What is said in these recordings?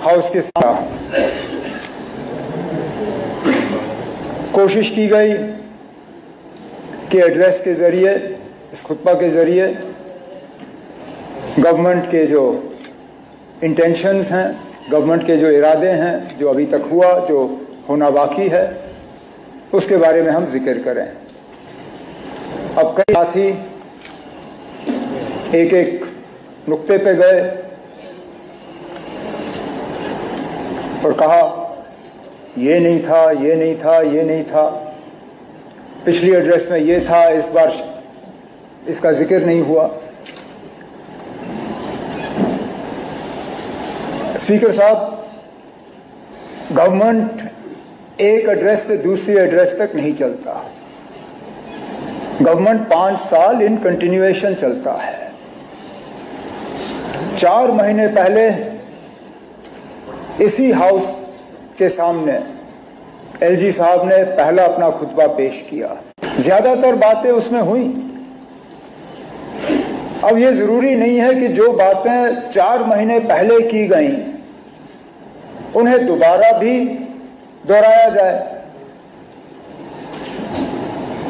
House के साथ कोशिश की गई कि एड्रेस के ज़रिए, इस खुतबा के ज़रिए गवर्नमेंट के जो इंटेंशंस हैं, गवर्नमेंट के जो इरादे हैं, जो अभी तक हुआ, जो होना बाकी है, उसके बारे में हम जिक्र करें। अब कई साथी एक एक नुक्ते पे गए और कहा ये नहीं था, ये नहीं था, ये नहीं था, पिछली एड्रेस में ये था, इस बार इसका जिक्र नहीं हुआ। स्पीकर साहब, गवर्नमेंट एक एड्रेस से दूसरी एड्रेस तक नहीं चलता। गवर्नमेंट 5 साल इन कंटिन्यूएशन चलता है। 4 महीने पहले इसी हाउस के सामने एलजी साहब ने पहला अपना खुतबा पेश किया। ज्यादातर बातें उसमें हुई। अब ये जरूरी नहीं है कि जो बातें 4 महीने पहले की गई उन्हें दोबारा भी दोहराया जाए।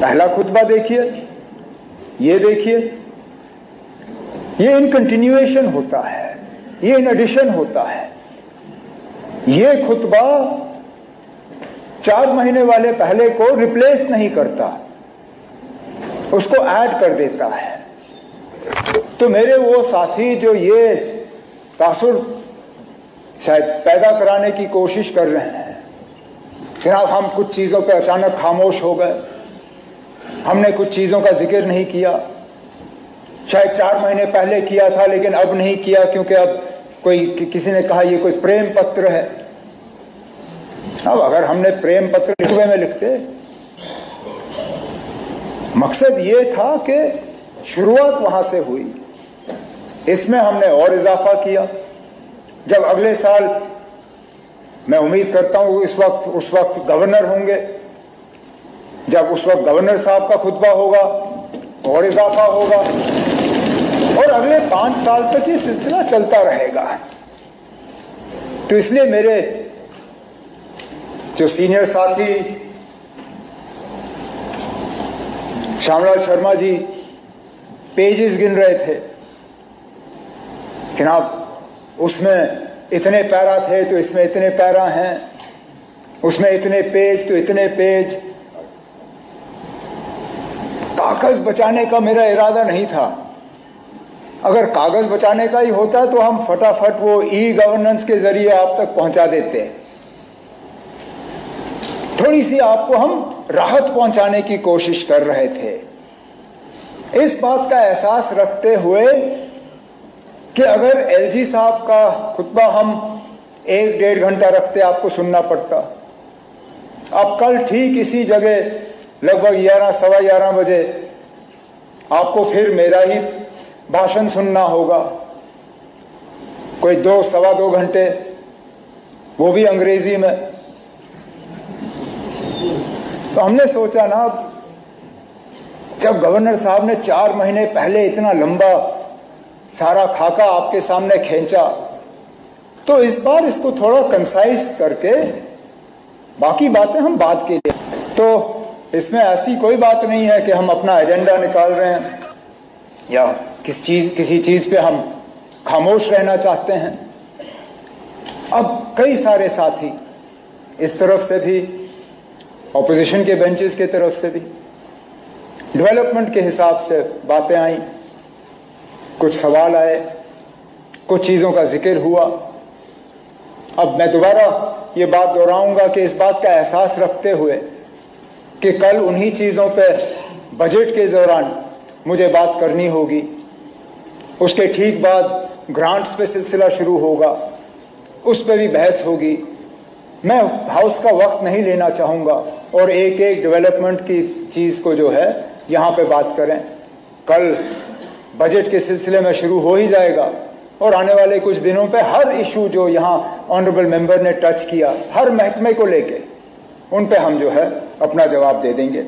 पहला खुतबा देखिए, ये देखिए, ये इन कंटिन्यूएशन होता है, ये इन एडिशन होता है। ये खुतबा 4 महीने वाले पहले को रिप्लेस नहीं करता, उसको ऐड कर देता है। तो मेरे वो साथी जो ये तासुर शायद पैदा कराने की कोशिश कर रहे हैं, जनाब हम कुछ चीजों पे अचानक खामोश हो गए, हमने कुछ चीजों का जिक्र नहीं किया, शायद 4 महीने पहले किया था लेकिन अब नहीं किया क्योंकि अब कोई किसी ने कहा ये कोई प्रेम पत्र है। अब अगर हमने प्रेम पत्र लिखवे में लिखते, मकसद ये था कि शुरुआत वहां से हुई, इसमें हमने और इजाफा किया। जब अगले साल मैं उम्मीद करता हूं उस वक्त गवर्नर होंगे, जब उस वक्त गवर्नर साहब का खुतबा होगा और इजाफा होगा और अगले 5 साल तक ये सिलसिला चलता रहेगा। तो इसलिए मेरे जो सीनियर साथी श्यामलाल शर्मा जी पेजेस गिन रहे थे, जनाब उसमें इतने पैरा थे तो इसमें इतने पैरा हैं, उसमें इतने पेज तो इतने पेज। कागज बचाने का मेरा इरादा नहीं था। अगर कागज बचाने का ही होता तो हम फटाफट वो ई गवर्नेंस के जरिए आप तक पहुंचा देते। थोड़ी सी आपको हम राहत पहुंचाने की कोशिश कर रहे थे, इस बात का एहसास रखते हुए कि अगर एलजी साहब का खुतबा हम 1-1.5 घंटा रखते आपको सुनना पड़ता। अब कल ठीक इसी जगह लगभग 11-11:15 बजे आपको फिर मेरा ही भाषण सुनना होगा, कोई 2-2.25 घंटे, वो भी अंग्रेजी में। तो हमने सोचा ना, जब गवर्नर साहब ने 4 महीने पहले इतना लंबा सारा खाका आपके सामने खींचा, तो इस बार इसको थोड़ा कंसाइज करके बाकी बातें हम बाद के लिए। तो इसमें ऐसी कोई बात नहीं है कि हम अपना एजेंडा निकाल रहे हैं या किसी चीज पे हम खामोश रहना चाहते हैं। अब कई सारे साथी इस तरफ से भी, ऑपोजिशन के बेंचेस के तरफ से भी डेवलपमेंट के हिसाब से बातें आई, कुछ सवाल आए, कुछ चीजों का जिक्र हुआ। अब मैं दोबारा ये बात दोहराऊंगा कि इस बात का एहसास रखते हुए कि कल उन्हीं चीजों पे बजट के दौरान मुझे बात करनी होगी, उसके ठीक बाद ग्रांट्स पे सिलसिला शुरू होगा, उस पे भी बहस होगी। मैं हाउस का वक्त नहीं लेना चाहूंगा और एक एक डेवलपमेंट की चीज को जो है यहां पे बात करें। कल बजट के सिलसिले में शुरू हो ही जाएगा और आने वाले कुछ दिनों पे हर इशू जो यहां ऑनरेबल मेंबर ने टच किया, हर महकमे को लेके, उन पे हम जो है अपना जवाब दे देंगे।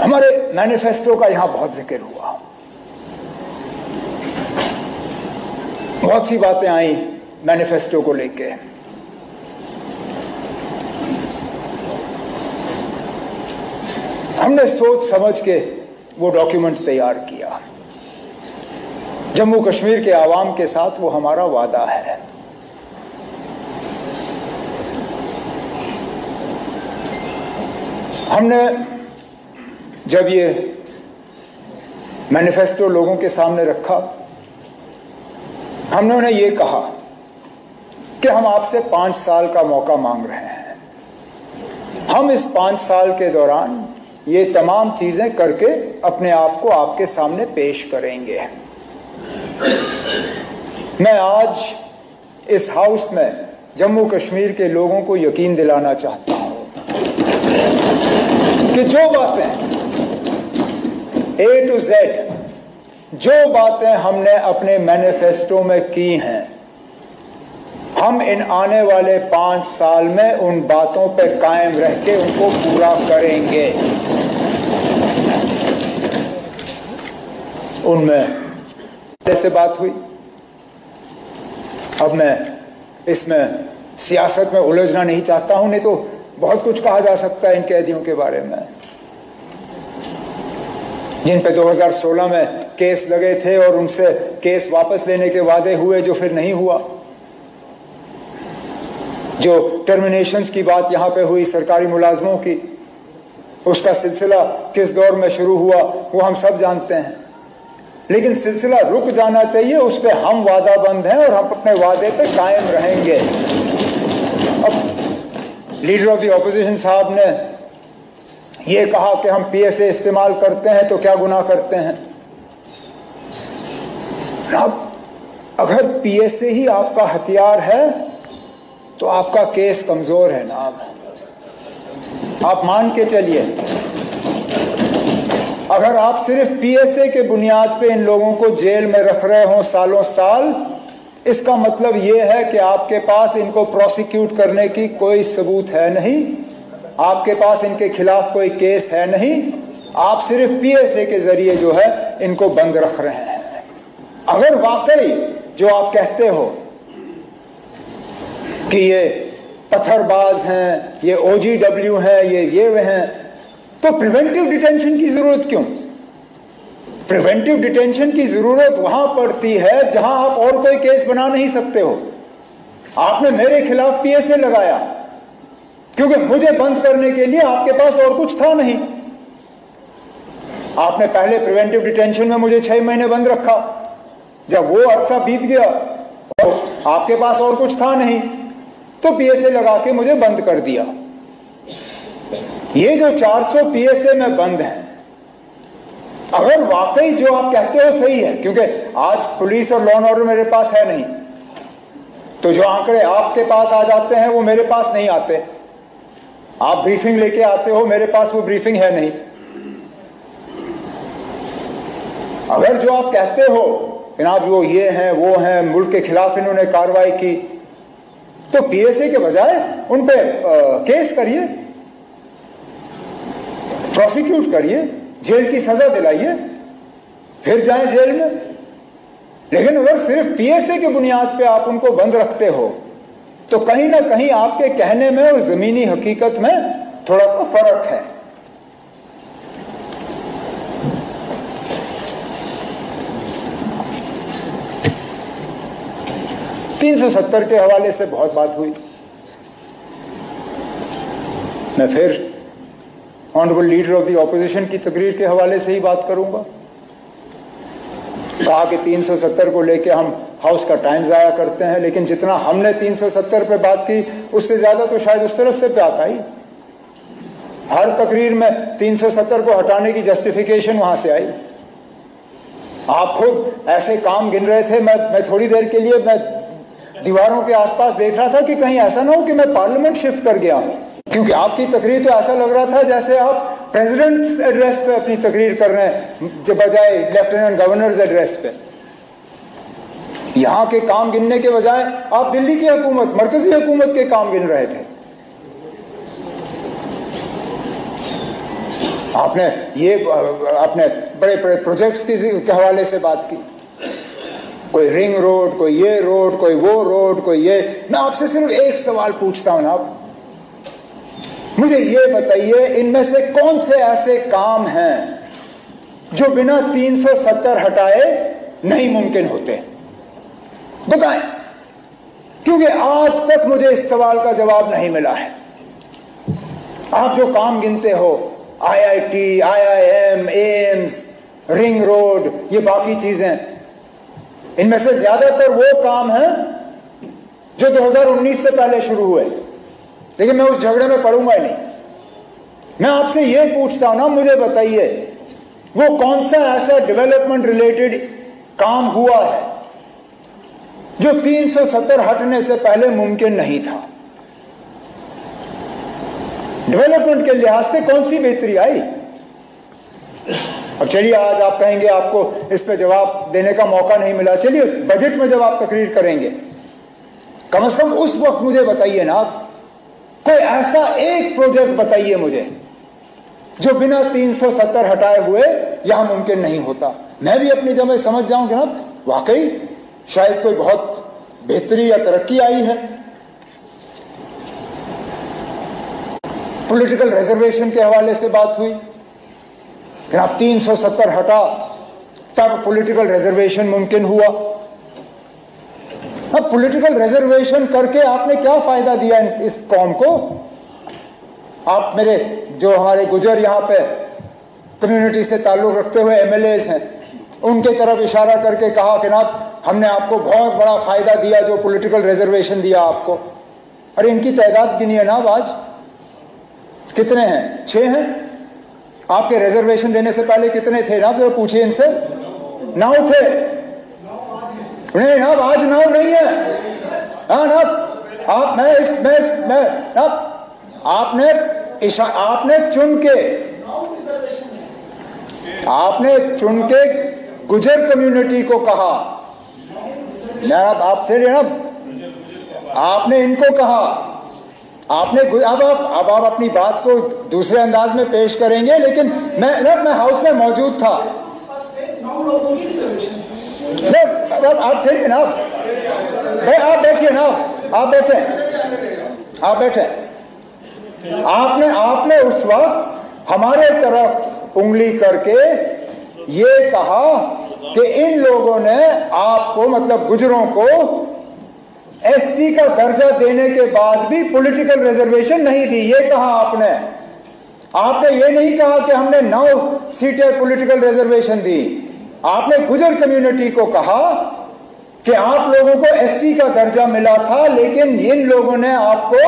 हमारे मैनिफेस्टो का यहां बहुत जिक्र हुआ। बहुत सी बातें आई मैनिफेस्टो को लेके। हमने सोच समझ के वो डॉक्यूमेंट तैयार किया। जम्मू कश्मीर के आवाम के साथ वो हमारा वादा है। हमने जब ये मैनिफेस्टो लोगों के सामने रखा, हमने उन्हें ये कहा कि हम आपसे 5 साल का मौका मांग रहे हैं। हम इस 5 साल के दौरान ये तमाम चीजें करके अपने आप को आपके सामने पेश करेंगे। मैं आज इस हाउस में जम्मू कश्मीर के लोगों को यकीन दिलाना चाहता हूं कि जो बातें A to Z, जो बातें हमने अपने मैनिफेस्टो में की हैं, हम इन आने वाले 5 साल में उन बातों पर कायम रह के उनको पूरा करेंगे। उनमें से बात हुई। अब मैं इसमें सियासत में उलझना नहीं चाहता हूं, नहीं तो बहुत कुछ कहा जा सकता है इन कैदियों के बारे में, जिन पे 2016 में केस लगे थे और उनसे केस वापस लेने के वादे हुए जो फिर नहीं हुआ। जो टर्मिनेशंस की बात यहां पे हुई सरकारी मुलाजमों की, उसका सिलसिला किस दौर में शुरू हुआ वो हम सब जानते हैं, लेकिन सिलसिला रुक जाना चाहिए। उस पर हम वादाबंद हैं और हम अपने वादे पे कायम रहेंगे। अब लीडर ऑफ द ऑपोजिशन साहब ने ये कहा कि हम पीएसए इस्तेमाल करते हैं तो क्या गुनाह करते हैं। अब अगर पीएसए ही आपका हथियार है तो आपका केस कमजोर है ना। आप मान के चलिए, अगर आप सिर्फ पीएसए के बुनियाद पे इन लोगों को जेल में रख रहे हो सालों साल, इसका मतलब यह है कि आपके पास इनको प्रोसिक्यूट करने की कोई सबूत है नहीं, आपके पास इनके खिलाफ कोई केस है नहीं, आप सिर्फ पीएसए के जरिए जो है इनको बंद रख रहे हैं। अगर वाकई जो आप कहते हो कि ये पत्थरबाज हैं, ये ओजीडब्ल्यू हैं, ये वे हैं, तो प्रिवेंटिव डिटेंशन की जरूरत क्यों? प्रिवेंटिव डिटेंशन की जरूरत वहां पड़ती है जहां आप और कोई केस बना नहीं सकते हो। आपने मेरे खिलाफ पीएसए लगाया क्योंकि मुझे बंद करने के लिए आपके पास और कुछ था नहीं। आपने पहले प्रिवेंटिव डिटेंशन में मुझे 6 महीने बंद रखा। जब वो अरसा बीत गया और आपके पास और कुछ था नहीं तो पीएसए लगा के मुझे बंद कर दिया। ये जो 400 पीएसए में बंद हैं, अगर वाकई जो आप कहते हो सही है, क्योंकि आज पुलिस और लॉ एंड ऑर्डर मेरे पास है नहीं, तो जो आंकड़े आपके पास आ जाते हैं वो मेरे पास नहीं आते। आप ब्रीफिंग लेके आते हो, मेरे पास वो ब्रीफिंग है नहीं। अगर जो आप कहते हो जनाब वो ये हैं वो हैं, मुल्क के खिलाफ इन्होंने कार्रवाई की, तो पीएसए के बजाय उन पे केस करिए, प्रोसिक्यूट करिए, जेल की सजा दिलाइए, फिर जाएं जेल में। लेकिन अगर सिर्फ पीएसए के बुनियाद पे आप उनको बंद रखते हो तो कहीं ना कहीं आपके कहने में और जमीनी हकीकत में थोड़ा सा फर्क है। $370 के हवाले से बहुत बात हुई। मैं फिर honourable leader of the opposition की तकरीर के हवाले से ही बात करूंगा। कहा कि 370 को लेके हम हाउस का टाइम जाया करते हैं, लेकिन जितना हमने 370 पे बात की उससे ज्यादा तो शायद उस तरफ से बात आई। हर तकरीर में 370 को हटाने की जस्टिफिकेशन वहां से आई। आप खुद ऐसे काम गिन रहे थे, मैं थोड़ी देर के लिए मैं दीवारों के आसपास देख रहा था कि कहीं ऐसा ना हो कि मैं पार्लियामेंट शिफ्ट कर गया हूं, क्योंकि आपकी तकरीर तो ऐसा लग रहा था जैसे आप प्रेसिडेंट्स एड्रेस पे अपनी तकरीर कर रहे हैं जब बजाय लेफ्टिनेंट गवर्नर्स एड्रेस पे। यहां के काम गिनने के बजाय आप दिल्ली की हुकूमत, मरकजी हुकूमत के काम गिन रहे थे। आपने बड़े बड़े प्रोजेक्ट्स के हवाले से बात की। कोई रिंग रोड, कोई ये रोड, कोई वो रोड, कोई ये। मैं आपसे सिर्फ एक सवाल पूछता हूं ना, मुझे ये बताइए इनमें से कौन से ऐसे काम हैं जो बिना 370 हटाए नहीं मुमकिन होते? बताएं, क्योंकि आज तक मुझे इस सवाल का जवाब नहीं मिला है। आप जो काम गिनते हो, IIT, IIM, AIIMS, ring road, ये बाकी चीजें, इनमें से ज्यादातर वो काम हैं जो 2019 से पहले शुरू हुए, लेकिन मैं उस झगड़े में पड़ूंगा ही नहीं। मैं आपसे ये पूछता हूं ना, मुझे बताइए वो कौन सा ऐसा डेवलपमेंट रिलेटेड काम हुआ है जो 370 हटने से पहले मुमकिन नहीं था? डेवलपमेंट के लिहाज से कौन सी बेहतरी आई? अब चलिए, आज आप कहेंगे आपको इस पे जवाब देने का मौका नहीं मिला, चलिए बजट में जब आप तकरीर करेंगे, कम से कम उस वक्त मुझे बताइए ना, कोई ऐसा एक प्रोजेक्ट बताइए मुझे जो बिना 370 हटाए हुए यहां मुमकिन नहीं होता। मैं भी अपनी जगह समझ जाऊं कि ना वाकई शायद कोई बहुत बेहतरी या तरक्की आई है। पॉलिटिकल रिजर्वेशन के हवाले से बात हुई, फिर आप 370 हटा तब पॉलिटिकल रिजर्वेशन मुमकिन हुआ। अब पॉलिटिकल रिजर्वेशन करके आपने क्या फायदा दिया इस कौम को? आप मेरे जो हमारे गुजर यहां पे कम्युनिटी से ताल्लुक रखते हुए MLAs हैं, उनके तरफ इशारा करके कहा कि ना हमने आपको बहुत बड़ा फायदा दिया जो पॉलिटिकल रिजर्वेशन दिया आपको। अरे इनकी तादाद गिनिए ना, आज कितने हैं? 6 हैं। आपके रिजर्वेशन देने से पहले कितने थे ना? तो पूछिए इनसे। 9 थे। नहीं ना, आज 9 नहीं है। हाँ ना, आप आपने चुन के गुजर कम्युनिटी को कहा ना, आप थे ना, आपने इनको कहा, आपने अब आप अपनी बात को दूसरे अंदाज में पेश करेंगे, लेकिन मैं हाउस में मौजूद था। आप थे ना, आप बैठिए ना, आप बैठे। आपने उस वक्त हमारे तरफ उंगली करके ये कहा कि इन लोगों ने आपको, मतलब गुजरों को, ST का दर्जा देने के बाद भी पॉलिटिकल रिजर्वेशन नहीं दी। ये कहा आपने ये नहीं कहा कि हमने 9 सीटें पॉलिटिकल रिजर्वेशन दी। आपने गुजर कम्युनिटी को कहा कि आप लोगों को ST का दर्जा मिला था, लेकिन इन लोगों ने आपको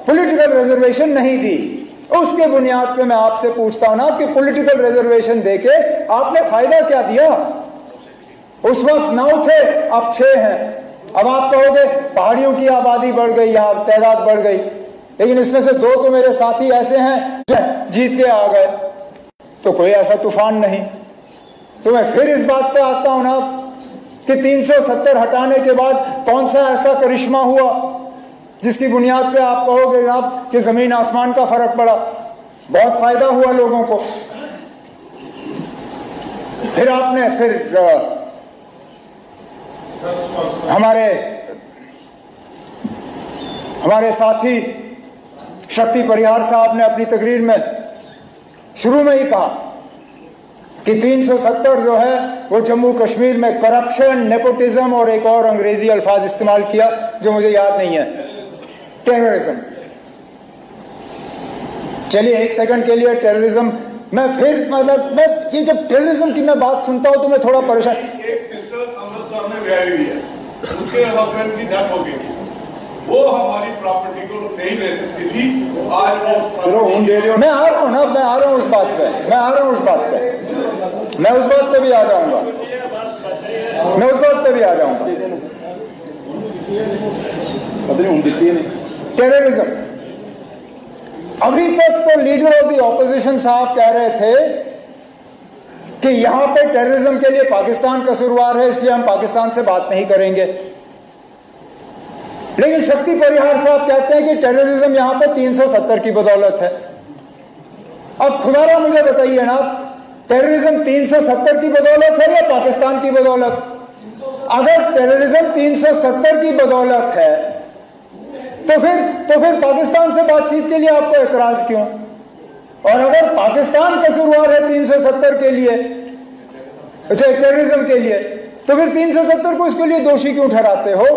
पॉलिटिकल रिजर्वेशन नहीं दी। उसके बुनियाद पे मैं आपसे पूछता हूं ना कि पॉलिटिकल रिजर्वेशन देके आपने फायदा क्या दिया? उस वक्त 9 थे, अब 6 हैं। अब आप कहोगे पहाड़ियों की आबादी बढ़ गई, यहां तादाद बढ़ गई, लेकिन इसमें से 2 तो मेरे साथी ऐसे हैं जो जीत के आ गए, तो कोई ऐसा तूफान नहीं। तो मैं फिर इस बात पे आता हूं ना कि 370 हटाने के बाद कौन सा ऐसा करिश्मा हुआ जिसकी बुनियाद पे आप कहोगे जनाब कि जमीन आसमान का फर्क पड़ा, बहुत फायदा हुआ लोगों को। फिर आपने हमारे साथी शक्ति परिहार साहब ने अपनी तकरीर में शुरू में ही कहा कि 370 जो है वो जम्मू कश्मीर में करप्शन, नेपोटिज्म और एक और अंग्रेजी अल्फाज इस्तेमाल किया जो मुझे याद नहीं है, टेररिज्म। चलिए एक सेकंड के लिए टेररिज्म, मैं ये जब टेररिज्म की मैं बात सुनता हूं तो मैं थोड़ा परेशान। एक सिस्टर अमृतसर में ब्याही हुई है, उसके हस्बैंड की डेथ हो गई थी, वो हमारी प्रॉपर्टी को नहीं ले सकती थी। आज वो मैं आ रहा हूं ना, मैं आ रहा हूं उस बात पे, मैं उस बात पे भी आ जाऊंगा, मैं उस बात पे भी आ जाऊंगा। टेररिज्म, अभी तक तो लीडर ऑफ द ऑपोजिशन साहब कह रहे थे कि यहां पे टेररिज्म के लिए पाकिस्तान कसूरवार है, इसलिए हम पाकिस्तान से बात नहीं करेंगे। लेकिन शक्ति परिहार साहब कहते हैं कि टेररिज्म यहां पे 370 की बदौलत है। अब खुदारा मुझे बताइए ना, टेररिज्म 370 की बदौलत है या पाकिस्तान की बदौलत? अगर टेररिज्म 370 की बदौलत है तो फिर पाकिस्तान से बातचीत के लिए आपको एतराज क्यों? और अगर पाकिस्तान कसूरवार है 370 के लिए, टेररिज्म के लिए, तो फिर 370 को इसके लिए दोषी क्यों ठहराते हो?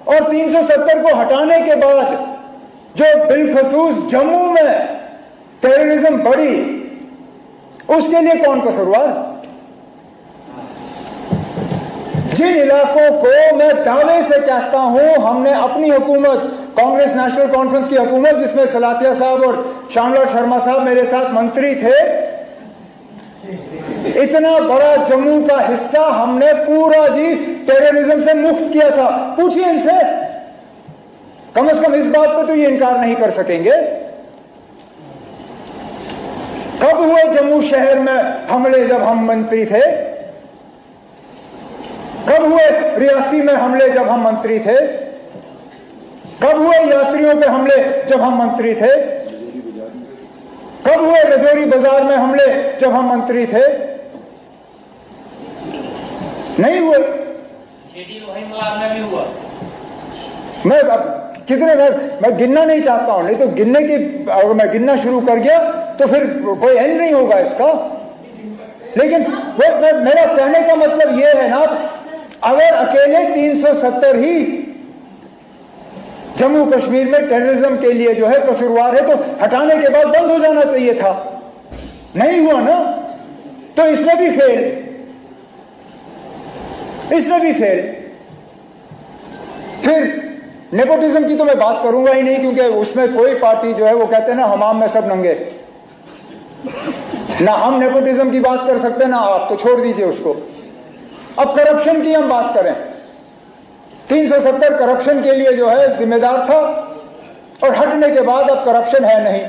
और 370 को हटाने के बाद जो बिलखसूस जम्मू में टेररिज्म बढ़ी, उसके लिए कौन कसूरवार? जिन इलाकों को मैं दावे से कहता हूं हमने अपनी हुकूमत, कांग्रेस नेशनल कॉन्फ्रेंस की हुकूमत जिसमें सलातिया साहब और श्यामलाल शर्मा साहब मेरे साथ मंत्री थे, इतना बड़ा जम्मू का हिस्सा हमने पूरा जी टेररिज्म से मुक्त किया था। पूछिए इनसे, कम से कम इस बात पर तो ये इनकार नहीं कर सकेंगे। कब हुए जम्मू शहर में हमले जब हम मंत्री थे? कब हुए रियासी में हमले जब हम मंत्री थे? कब हुए यात्रियों पे हमले जब हम मंत्री थे? कब हुए रजौरी बाजार में हमले जब हम मंत्री थे? नहीं हुए। में भी हुआ। मैं अब कितने मैं गिनना नहीं चाहता हूं, नहीं तो गिनने की अगर मैं गिनना शुरू कर गया तो फिर कोई एंड नहीं होगा इसका। लेकिन मेरा कहने का मतलब यह है ना, अगर अकेले 370 ही जम्मू कश्मीर में टेररिज्म के लिए जो है कसूरवार है तो हटाने के बाद बंद हो जाना चाहिए था। नहीं हुआ ना, तो इसमें भी फेल। फिर नेपोटिज्म की तो मैं बात करूंगा ही नहीं, क्योंकि उसमें कोई पार्टी जो है वो कहते हैं ना हमाम में सब नंगे, ना हम नेपोटिज्म की बात कर सकते ना आप, तो छोड़ दीजिए उसको। अब करप्शन की हम बात करें, 370 करप्शन के लिए जो है जिम्मेदार था और हटने के बाद अब करप्शन है नहीं।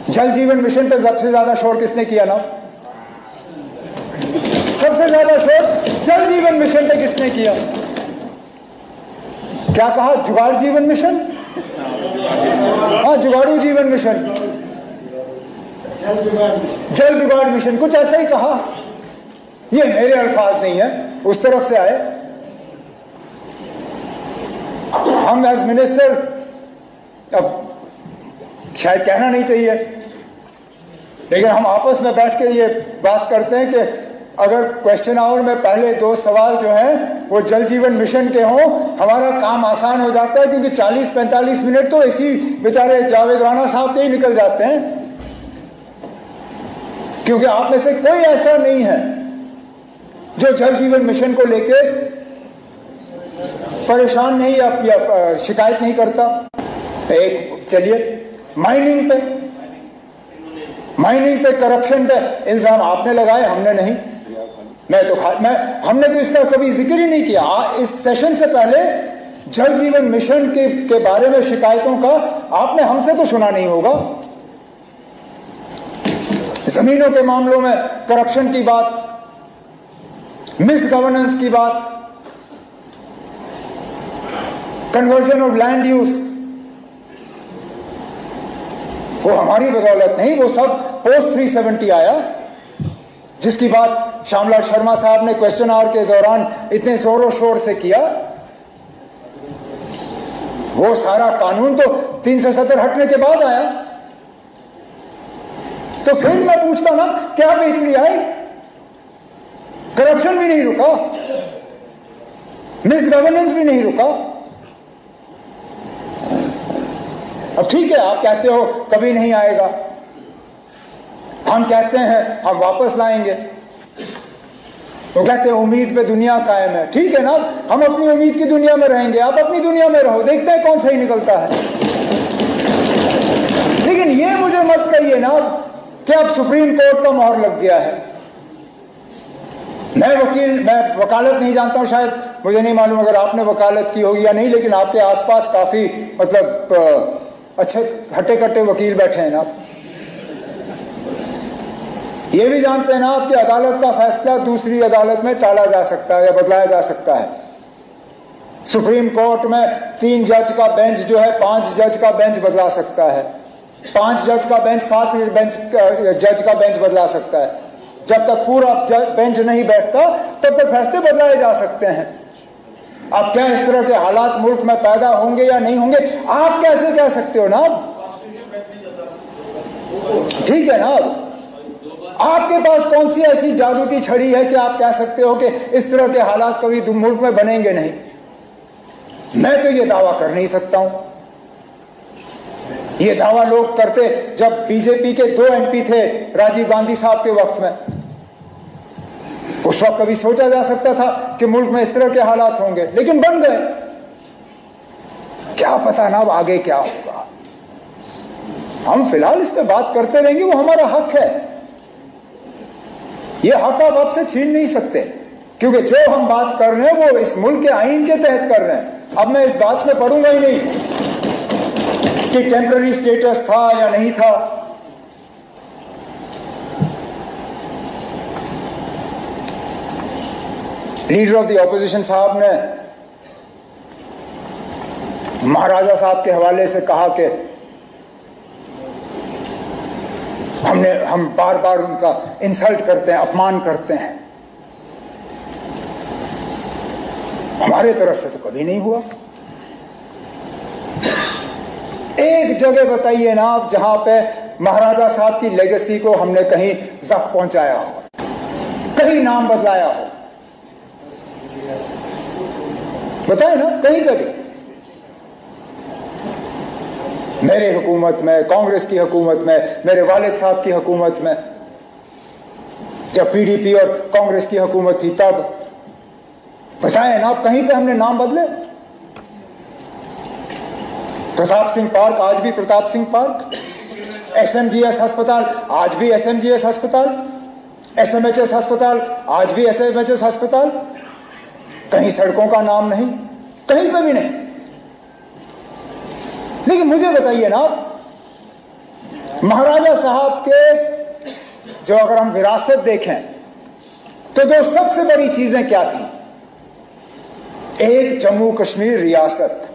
जल जीवन मिशन पे सबसे ज्यादा शोर किसने किया ना? सबसे ज्यादा शोर जल जीवन मिशन पे किसने किया? क्या कहा? जुगाड़ जीवन मिशन? हाँ, जुगाड़ू जीवन मिशन, जल जुगाड़ मिशन, कुछ ऐसा ही कहा। ये मेरे अल्फाज नहीं है, उस तरफ से आए। हम एज मिनिस्टर, अब शायद कहना नहीं चाहिए, लेकिन हम आपस में बैठ के ये बात करते हैं कि अगर क्वेश्चन आवर में पहले 2 सवाल जो है वो जल जीवन मिशन के हों, हमारा काम आसान हो जाता है, क्योंकि 40-45 मिनट तो इसी बेचारे जावेद राणा साहब के ही निकल जाते हैं। क्योंकि आप में से कोई ऐसा नहीं है जो जल जीवन मिशन को लेके परेशान नहीं या शिकायत नहीं करता। एक चलिए माइनिंग पे करप्शन पे इल्जाम आपने लगाए, हमने नहीं। हमने तो इसका कभी जिक्र ही नहीं किया। इस सेशन से पहले जल जीवन मिशन के बारे में शिकायतों का आपने हमसे तो सुना नहीं होगा। जमीनों के मामलों में करप्शन की बात, मिस गवर्नेंस की बात, कन्वर्जन ऑफ लैंड यूज, वो हमारी बदौलत नहीं, वो सब पोस्ट 370 आया, जिसकी बात श्यामलाल शर्मा साहब ने क्वेश्चन आवर के दौरान इतने जोरों शोर से किया। वो सारा कानून तो 370 हटने के बाद आया। तो फिर मैं पूछता ना, क्या बेहतरी आई? करप्शन भी नहीं रुका, मिस गवर्नेंस भी नहीं रुका। अब ठीक है, आप कहते हो कभी नहीं आएगा, हम कहते हैं हम वापस लाएंगे। वो कहते हैं उम्मीद पे दुनिया कायम है। ठीक है ना, हम अपनी उम्मीद की दुनिया में रहेंगे, आप अपनी दुनिया में रहो, देखते हैं कौन सही निकलता है। लेकिन ये मुझे मत कहिए ना कि अब सुप्रीम कोर्ट का मोहर लग गया है। मैं वकालत नहीं जानता हूं, शायद मुझे नहीं मालूम अगर आपने वकालत की होगी या नहीं, लेकिन आपके आसपास काफी मतलब अच्छे हट्टे कट्टे वकील बैठे हैं ना। ये भी जानते हैं ना कि अदालत का फैसला दूसरी अदालत में टाला जा सकता है या बदलाया जा सकता है। सुप्रीम कोर्ट में 3 जज का बेंच जो है 5 जज का बेंच बदला सकता है, 5 जज का बेंच 7 जज का बेंच बदला सकता है। जब तक पूरा बेंच नहीं बैठता तब तक फैसले बदलाए जा सकते हैं। अब क्या इस तरह के हालात मुल्क में पैदा होंगे या नहीं होंगे, आप कैसे कह सकते हो ना? ठीक है ना, आपके पास कौन सी ऐसी जादू की छड़ी है कि आप कह सकते हो कि इस तरह के हालात कभी मुल्क में बनेंगे नहीं? मैं तो ये दावा कर नहीं सकता हूं। ये दावा लोग करते जब बीजेपी के 2 MP थे राजीव गांधी साहब के वक्त में। उस वक्त कभी सोचा जा सकता था कि मुल्क में इस तरह के हालात होंगे, लेकिन बन गए। क्या पता ना अब आगे क्या होगा। हम फिलहाल इस पे बात करते रहेंगे, वो हमारा हक है। ये हक आप आपसे छीन नहीं सकते, क्योंकि जो हम बात कर रहे हैं वो इस मुल्क के आईन के तहत कर रहे हैं। अब मैं इस बात में पढ़ूंगा ही नहीं कि टेम्पररी स्टेटस था या नहीं था। लीडर ऑफ द ऑपोजिशन साहब ने महाराजा साहब के हवाले से कहा कि हम बार बार उनका इंसल्ट करते हैं, अपमान करते हैं। हमारे तरफ से तो कभी नहीं हुआ। एक जगह बताइए ना आप जहां पे महाराजा साहब की लेगेसी को हमने कहीं जख्म पहुंचाया हो, कहीं नाम बदलाया हो, बताए ना कहीं पे भी। मेरे हुकूमत में, कांग्रेस की हुकूमत में, मेरे वालिद साहब की हुकूमत में, जब PDP और कांग्रेस की हुकूमत थी तब, बताए ना आप कहीं पे हमने नाम बदले? प्रताप सिंह पार्क आज भी प्रताप सिंह पार्क, SMGS अस्पताल आज भी SMGS अस्पताल, SMHS अस्पताल आज भी SMHS अस्पताल। कहीं सड़कों का नाम नहीं, कहीं पे भी नहीं। लेकिन मुझे बताइए ना, महाराजा साहब के जो अगर हम विरासत देखें तो 2 सबसे बड़ी चीजें क्या थी? एक जम्मू कश्मीर रियासत,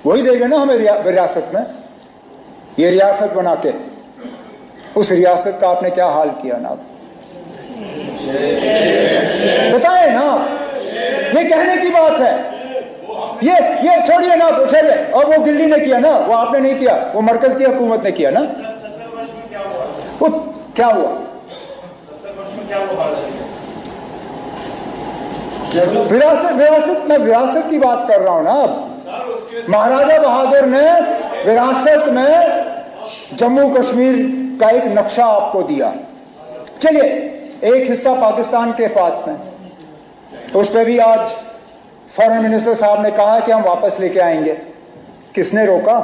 वही देगा ना हमें विरासत में। ये रियासत बना के उस रियासत का आपने क्या हाल किया ना? बताए ना, ये कहने की बात है। ये छोड़िए ना, छोड़िए। और वो दिल्ली ने किया ना, वो आपने नहीं किया, वो मरकज की हुकूमत ने किया ना। वो क्या हुआ? विरासत की बात कर रहा हूं ना। अब महाराजा बहादुर ने विरासत में जम्मू कश्मीर का एक नक्शा आपको दिया। चलिए, एक हिस्सा पाकिस्तान के पास में, उस पर भी आज फॉरेन मिनिस्टर साहब ने कहा कि हम वापस लेके आएंगे। किसने रोका?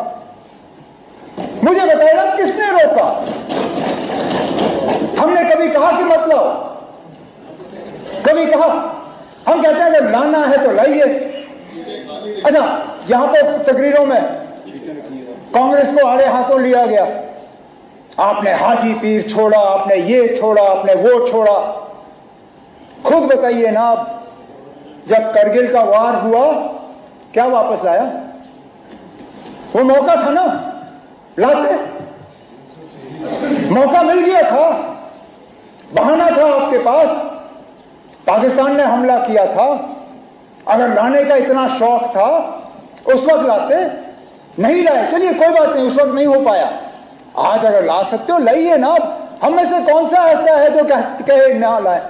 मुझे बताइए ना, किसने रोका? हमने कभी कहा कि मत लाओ? कभी कहा? हम कहते हैं अगर लाना है तो लाइए। अच्छा, यहां पे तकरीरों में कांग्रेस को आड़े हाथों लिया गया। आपने हाजी पीर छोड़ा, आपने ये छोड़ा, आपने वो छोड़ा। खुद बताइए ना, जब करगिल का वार हुआ क्या वापस लाया? वो मौका था ना, लाते। मौका मिल गया था, बहाना था आपके पास। पाकिस्तान ने हमला किया था, अगर लाने का इतना शौक था उस वक्त लाते। नहीं लाए, चलिए कोई बात नहीं, उस वक्त नहीं हो पाया। आज अगर ला सकते हो लाइए ना। हम में से कौन सा ऐसा है जो कहे ना लाए?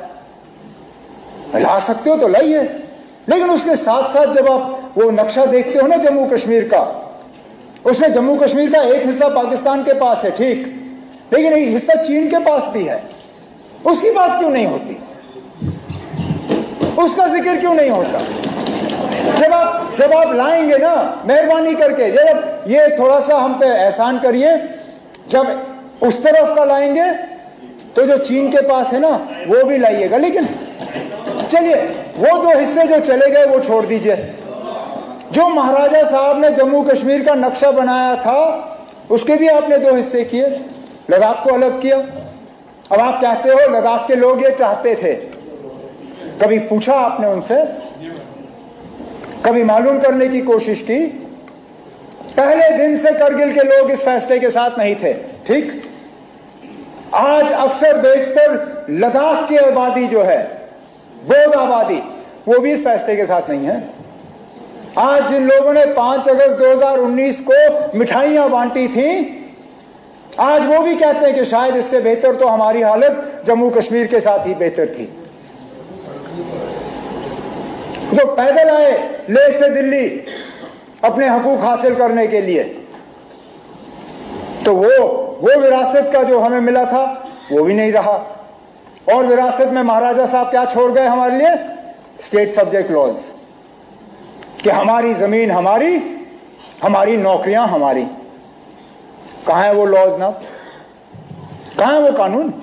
ला सकते हो तो लाइए। लेकिन उसके साथ साथ जब आप वो नक्शा देखते हो ना जम्मू कश्मीर का, उसमें जम्मू कश्मीर का एक हिस्सा पाकिस्तान के पास है, ठीक, लेकिन एक हिस्सा चीन के पास भी है। उसकी बात क्यों नहीं होती? उसका जिक्र क्यों नहीं होता? जब आप लाएंगे ना, मेहरबानी करके जब ये थोड़ा सा हम पे एहसान करिए, जब उस तरफ का लाएंगे तो जो चीन के पास है ना वो भी लाइएगा। लेकिन चलिए, वो 2 हिस्से जो चले गए वो छोड़ दीजिए। जो महाराजा साहब ने जम्मू कश्मीर का नक्शा बनाया था उसके भी आपने 2 हिस्से किए, लद्दाख को अलग किया। अब आप कहते हो लद्दाख के लोग ये चाहते थे। कभी पूछा आपने उनसे? कभी मालूम करने की कोशिश की? पहले दिन से करगिल के लोग इस फैसले के साथ नहीं थे, ठीक। आज अक्सर बेशतर लद्दाख की आबादी जो है, बौद्ध आबादी, वो भी इस फैसले के साथ नहीं है। आज जिन लोगों ने 5 अगस्त 2019 को मिठाइयां बांटी थी, आज वो भी कहते हैं कि शायद इससे बेहतर तो हमारी हालत जम्मू कश्मीर के साथ ही बेहतर थी। तो पैदल आए लेह से दिल्ली अपने हकूक हासिल करने के लिए, तो वो विरासत का जो हमें मिला था वो भी नहीं रहा। और विरासत में महाराजा साहब क्या छोड़ गए हमारे लिए? स्टेट सब्जेक्ट लॉज, कि हमारी जमीन हमारी, हमारी नौकरियां हमारी। कहां है वो लॉज ना? कहां है वो कानून?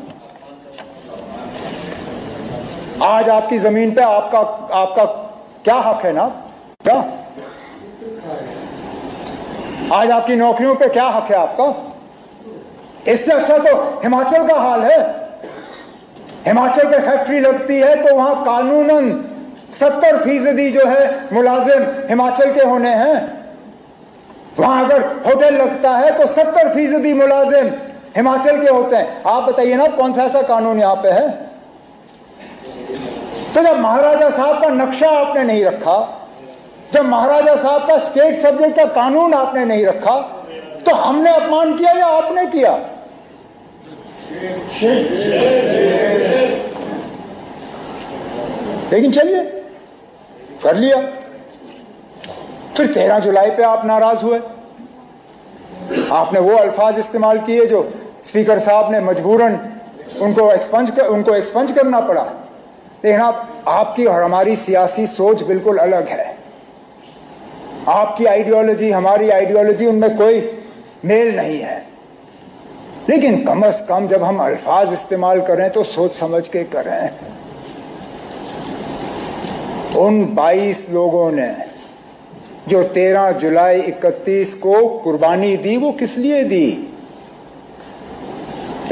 आज आपकी जमीन पे आपका क्या हक है ना? क्या आज आपकी नौकरियों पे क्या हक है आपका? इससे अच्छा तो हिमाचल का हाल है। हिमाचल पे फैक्ट्री लगती है तो वहां कानूनन 70% जो है मुलाजिम हिमाचल के होने हैं। वहां अगर होटल लगता है तो 70% मुलाजिम हिमाचल के होते हैं। आप बताइए ना कौन सा ऐसा कानून यहां पे है? तो जब महाराजा साहब का नक्शा आपने नहीं रखा, जब महाराजा साहब का स्टेट सब्जेक्ट का कानून आपने नहीं रखा, तो हमने अपमान किया या आपने किया? लेकिन चलिए कर लिया। फिर 13 जुलाई पे आप नाराज हुए, आपने वो अल्फाज इस्तेमाल किए जो स्पीकर साहब ने मजबूरन उनको एक्सपंज करना पड़ा। लेकिन आपकी और हमारी सियासी सोच बिल्कुल अलग है। आपकी आइडियोलॉजी हमारी आइडियोलॉजी, उनमें कोई मेल नहीं है। लेकिन कम से कम जब हम अल्फाज इस्तेमाल करें तो सोच समझ के करें। उन 22 लोगों ने जो 13 जुलाई 31 को कुर्बानी दी, वो किस लिए दी?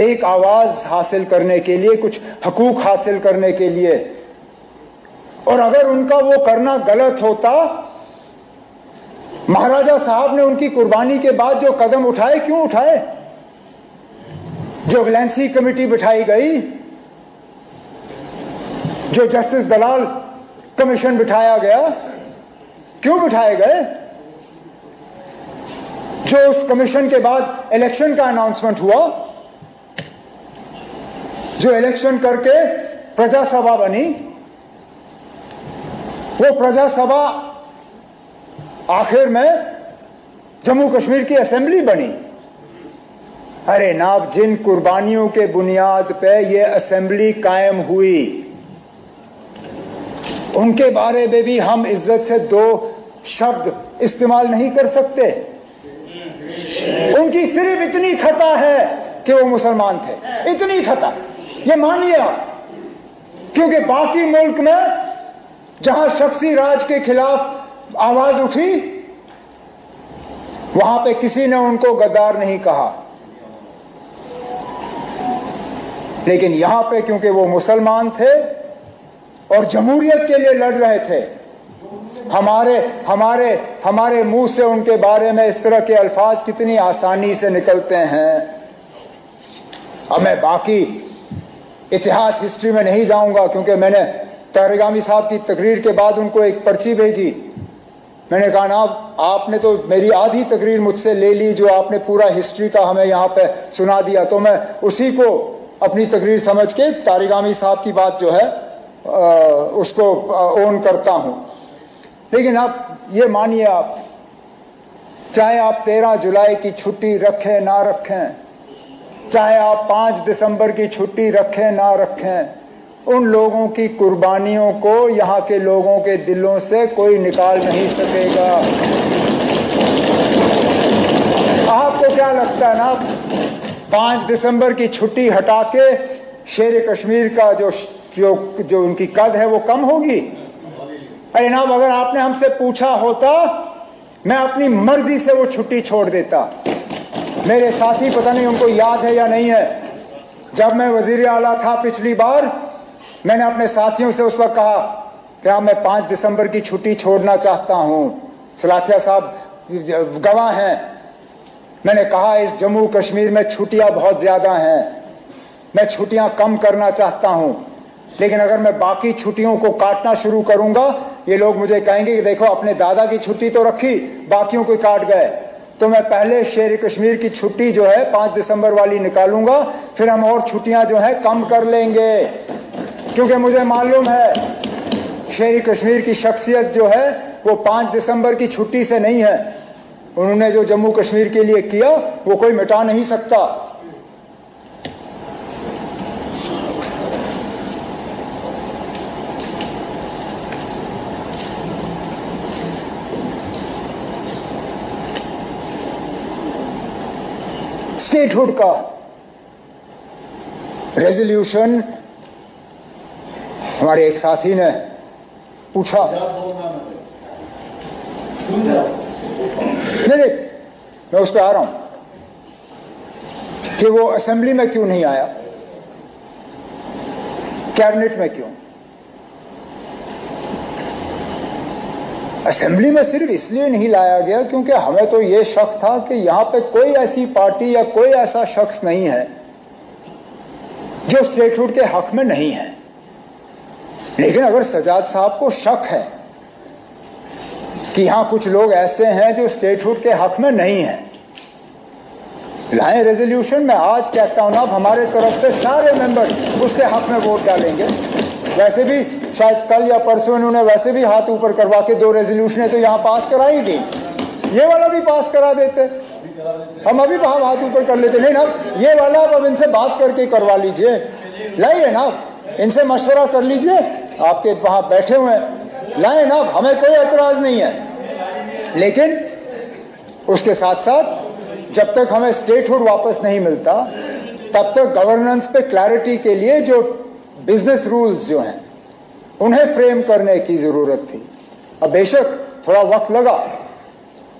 एक आवाज हासिल करने के लिए, कुछ हकूक हासिल करने के लिए। और अगर उनका वो करना गलत होता, महाराजा साहब ने उनकी कुर्बानी के बाद जो कदम उठाए, क्यों उठाए? जो वैलेंसी कमेटी बिठाई गई, जो जस्टिस दलाल कमीशन बिठाया गया, क्यों बिठाए गए? जो उस कमीशन के बाद इलेक्शन का अनाउंसमेंट हुआ, जो इलेक्शन करके प्रजा सभा बनी, वो प्रजा सभा आखिर में जम्मू कश्मीर की असेंबली बनी। अरे नाब, जिन कुर्बानियों के बुनियाद पे ये असेंबली कायम हुई, उनके बारे में भी हम इज्जत से 2 शब्द इस्तेमाल नहीं कर सकते। उनकी सिर्फ इतनी खता है कि वो मुसलमान थे, इतनी खता, ये मानिए आप। क्योंकि बाकी मुल्क में जहां शख्सी राज के खिलाफ आवाज उठी, वहां पे किसी ने उनको गद्दार नहीं कहा। लेकिन यहां पे क्योंकि वो मुसलमान थे और जमहूरियत के लिए लड़ रहे थे, हमारे मुंह से उनके बारे में इस तरह के अल्फाज कितनी आसानी से निकलते हैं। अब मैं बाकी इतिहास हिस्ट्री में नहीं जाऊंगा, क्योंकि मैंने तारिगामी साहब की तकरीर के बाद उनको एक पर्ची भेजी। मैंने कहा ना, आपने तो मेरी आधी तकरीर मुझसे ले ली, जो आपने पूरा हिस्ट्री का हमें यहाँ पे सुना दिया, तो मैं उसी को अपनी तकरीर समझ के तारिगामी साहब की बात जो है उसको ओन करता हूं। लेकिन आप ये मानिए, आप चाहे आप 13 जुलाई की छुट्टी रखें ना रखें, चाहे आप 5 दिसंबर की छुट्टी रखें ना रखें, उन लोगों की कुर्बानियों को यहाँ के लोगों के दिलों से कोई निकाल नहीं सकेगा। आपको क्या लगता है ना, 5 दिसंबर की छुट्टी हटा के शेर कश्मीर का जो उनकी कद है वो कम होगी? अरे ना, अगर आपने हमसे पूछा होता, मैं अपनी मर्जी से वो छुट्टी छोड़ देता। मेरे साथी, पता नहीं उनको याद है या नहीं है, जब मैं वजीर आला था पिछली बार, मैंने अपने साथियों से उस वक्त कहा कि मैं 5 दिसंबर की छुट्टी छोड़ना चाहता हूं। सलाथिया साहब गवाह हैं। मैंने कहा इस जम्मू कश्मीर में छुट्टियां बहुत ज्यादा हैं, मैं छुट्टियां कम करना चाहता हूं, लेकिन अगर मैं बाकी छुट्टियों को काटना शुरू करूंगा, ये लोग मुझे कहेंगे कि देखो अपने दादा की छुट्टी तो रखी, बाकियों को काट गए। तो मैं पहले शेर कश्मीर की छुट्टी जो है 5 दिसंबर वाली निकालूंगा, फिर हम और छुट्टियां जो है कम कर लेंगे, क्योंकि मुझे मालूम है शेर कश्मीर की शख्सियत जो है वो 5 दिसंबर की छुट्टी से नहीं है। उन्होंने जो जम्मू कश्मीर के लिए किया वो कोई मिटा नहीं सकता। स्टेटहुड का रेजोल्यूशन हमारे एक साथी ने पूछा, नहीं, मैं उस पर आ रहा हूं कि वो असेंबली में क्यों नहीं आया, कैबिनेट में क्यों। असेंबली में सिर्फ इसलिए नहीं लाया गया क्योंकि हमें तो ये शक था कि यहां पे कोई ऐसी पार्टी या कोई ऐसा शख्स नहीं है जो स्टेटहुड के हक में नहीं है। लेकिन अगर सजाद साहब को शक है कि यहां कुछ लोग ऐसे हैं जो स्टेटहुड के हक में नहीं है, लाएं रेजोल्यूशन। मैं आज कहता हूं ना, हमारे तरफ से सारे मेंबर उसके हक में वोट डालेंगे। वैसे भी शायद कल या परसों इन्होंने वैसे भी हाथ ऊपर करवा के 2 रेजोल्यूशनें तो यहां पास कराई थी, ये वाला भी पास करा देते, हम अभी हाथ ऊपर कर लेते। नहीं ना, ये वाला अब इनसे बात करके करवा लीजिए, लाइए ना, इनसे मशवरा कर लीजिए, आपके वहां बैठे हुए हैं, लाए ना, हमें कोई एतराज नहीं है। लेकिन उसके साथ साथ जब तक हमें स्टेटहुड वापस नहीं मिलता, तब तक गवर्नेंस पे क्लैरिटी के लिए जो बिजनेस रूल्स जो हैं उन्हें फ्रेम करने की जरूरत थी। अब बेशक थोड़ा वक्त लगा,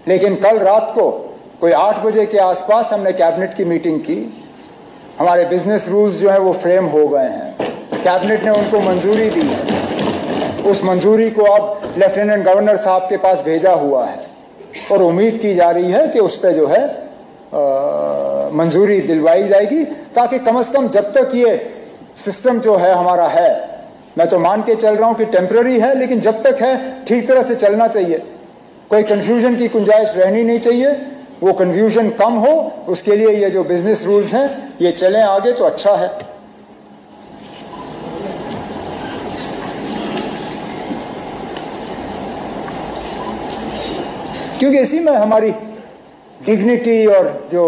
लेकिन कल रात को कोई 8 बजे के आसपास हमने कैबिनेट की मीटिंग की। हमारे बिजनेस रूल्स जो है वो फ्रेम हो गए हैं, कैबिनेट ने उनको मंजूरी दी है। उस मंजूरी को अब लेफ्टिनेंट गवर्नर साहब के पास भेजा हुआ है और उम्मीद की जा रही है कि उस पर जो है मंजूरी दिलवाई जाएगी, ताकि कम से कम जब तक ये सिस्टम जो है हमारा है, मैं तो मान के चल रहा हूं कि टेम्पररी है, लेकिन जब तक है ठीक तरह से चलना चाहिए, कोई कंफ्यूजन की गुंजाइश रहनी नहीं चाहिए। वो कंफ्यूजन कम हो, उसके लिए ये जो बिजनेस रूल्स हैं ये चलें आगे तो अच्छा है। क्योंकि इसी में हमारी डिग्निटी और जो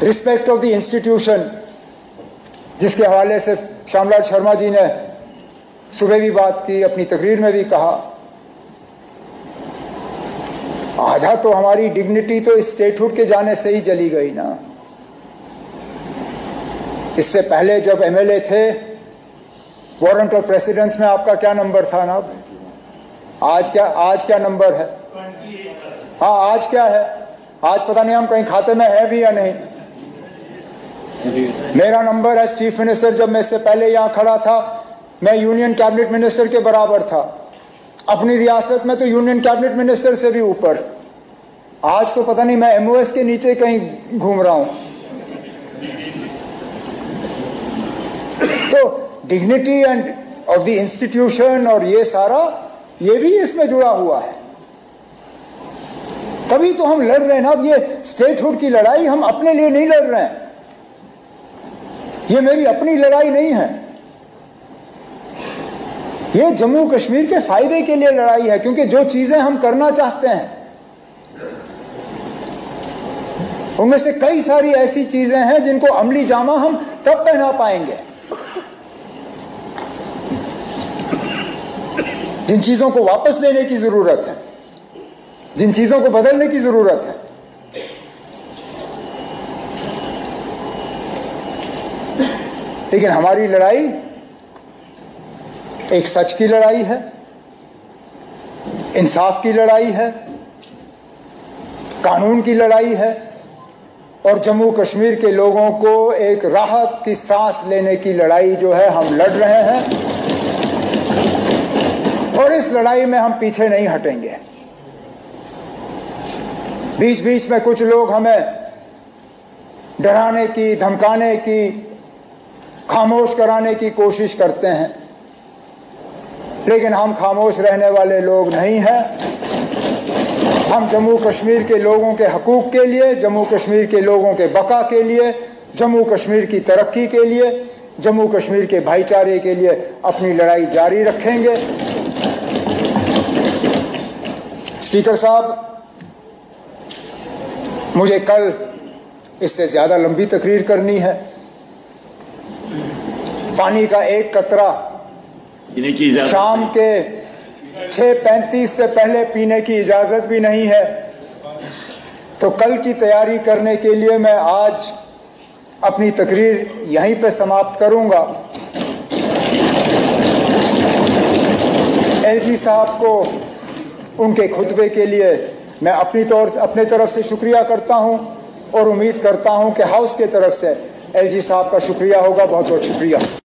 रिस्पेक्ट ऑफ द इंस्टीट्यूशन, जिसके हवाले से श्यामलाल शर्मा जी ने सुबह भी बात की, अपनी तकरीर में भी कहा, आधा तो हमारी डिग्निटी तो इस स्टेटहुड के जाने से ही चली गई ना। इससे पहले जब एमएलए थे, वारंट ऑफ प्रेसिडेंस में आपका क्या नंबर था ना? आज क्या नंबर है? हाँ, आज क्या है? आज पता नहीं हम कहीं खाते में है भी या नहीं। मेरा नंबर एज चीफ मिनिस्टर, जब मैं इससे पहले यहां खड़ा था, मैं यूनियन कैबिनेट मिनिस्टर के बराबर था। अपनी रियासत में तो यूनियन कैबिनेट मिनिस्टर से भी ऊपर। आज तो पता नहीं मैं एमओएस के नीचे कहीं घूम रहा हूं। तो dignity end of the institution और ये सारा, ये भी इसमें जुड़ा हुआ है। तभी तो हम लड़ रहे हैं ना। अब ये स्टेटहुड की लड़ाई हम अपने लिए नहीं लड़ रहे हैं, ये मेरी अपनी लड़ाई नहीं है, ये जम्मू कश्मीर के फायदे के लिए लड़ाई है। क्योंकि जो चीजें हम करना चाहते हैं उनमें से कई सारी ऐसी चीजें हैं जिनको अमली जामा हम तब पहना पाएंगे, जिन चीजों को वापस लेने की जरूरत है, जिन चीजों को बदलने की जरूरत है। लेकिन हमारी लड़ाई एक सच की लड़ाई है, इंसाफ की लड़ाई है, कानून की लड़ाई है, और जम्मू कश्मीर के लोगों को एक राहत की सांस लेने की लड़ाई जो है हम लड़ रहे हैं। और इस लड़ाई में हम पीछे नहीं हटेंगे। बीच बीच में कुछ लोग हमें डराने की, धमकाने की, खामोश कराने की कोशिश करते हैं। लेकिन हम खामोश रहने वाले लोग नहीं हैं। हम जम्मू कश्मीर के लोगों के हकूक़ के लिए, जम्मू कश्मीर के लोगों के बका के लिए, जम्मू कश्मीर की तरक्की के लिए, जम्मू कश्मीर के भाईचारे के लिए अपनी लड़ाई जारी रखेंगे। स्पीकर साहब, मुझे कल इससे ज्यादा लंबी तकरीर करनी है। पानी का एक कतरा शाम के 6:35 से पहले पीने की इजाजत भी नहीं है। तो कल की तैयारी करने के लिए मैं आज अपनी तकरीर यहीं पे समाप्त करूंगा। एलजी साहब को उनके खुतबे के लिए मैं अपने तरफ से शुक्रिया करता हूं और उम्मीद करता हूं कि हाउस के तरफ से एलजी साहब का शुक्रिया होगा। बहुत बहुत शुक्रिया।